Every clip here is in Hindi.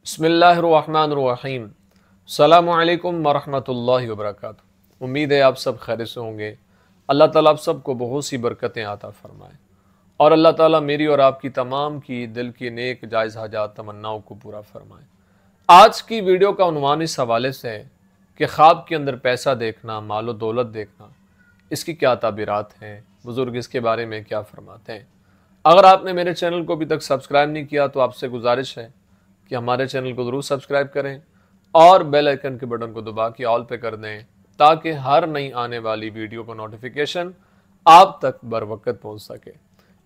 बिस्मिल्लाहिर्रहमानिर्रहीम। अस्सलामुअलैकुम वरहमतुल्लाहि वबरकातुहू। उम्मीद है आप सब खैर से होंगे। अल्लाह ताला आप सबको बहुत सी बरकतें आता फरमाए और अल्लाह ताला मेरी और आपकी तमाम की दिल की नेक जायज़ हाजात तमन्नाओं को पूरा फरमाए। आज की वीडियो का उन्वान इस हवाले से है कि ख्वाब के अंदर पैसा देखना, मालो दौलत देखना, इसकी क्या ताबीरात हैं, बुज़ुर्ग इसके बारे में क्या फरमाते हैं। अगर आपने मेरे चैनल को अभी तक सब्सक्राइब नहीं किया तो आपसे गुजारिश है कि हमारे चैनल को ज़रूर सब्सक्राइब करें और बेल आइकन के बटन को दबा के ऑल पे कर दें ताकि हर नई आने वाली वीडियो का नोटिफिकेशन आप तक बर वक्त पहुँच सके।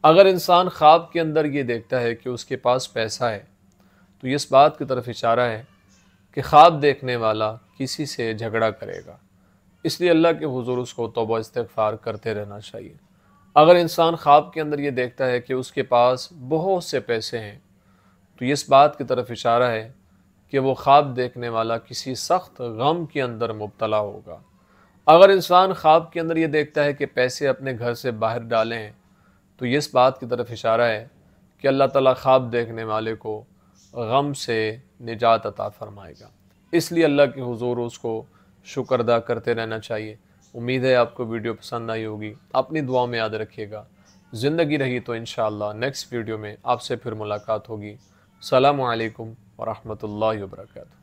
अगर इंसान ख्वाब के अंदर ये देखता है कि उसके पास पैसा है तो इस बात की तरफ इशारा है कि ख्वाब देखने वाला किसी से झगड़ा करेगा, इसलिए अल्लाह के हुजूर उसको तौबा इस्तिग़फ़ार करते रहना चाहिए। अगर इंसान ख्वाब के अंदर ये देखता है कि उसके पास बहुत से पैसे हैं तो इस बात की तरफ इशारा है कि वो ख्वाब देखने वाला किसी सख्त गम के अंदर मुब्तला होगा। अगर इंसान ख्वाब के अंदर ये देखता है कि पैसे अपने घर से बाहर डाले हैं तो इस बात की तरफ इशारा है कि अल्लाह ताला ख्वाब देखने वाले को गम से निजात अता फरमाएगा। इसलिए अल्लाह के हुजूर उसको शुक्र अदा करते रहना चाहिए। उम्मीद है आपको वीडियो पसंद आई होगी। अपनी दुआ में याद रखिएगा। ज़िंदगी रही तो इंशाअल्लाह नेक्स्ट वीडियो में आपसे फिर मुलाकात होगी। अस्सलामु अलैकुम वरहमतुल्लाहि वबरकातुहू।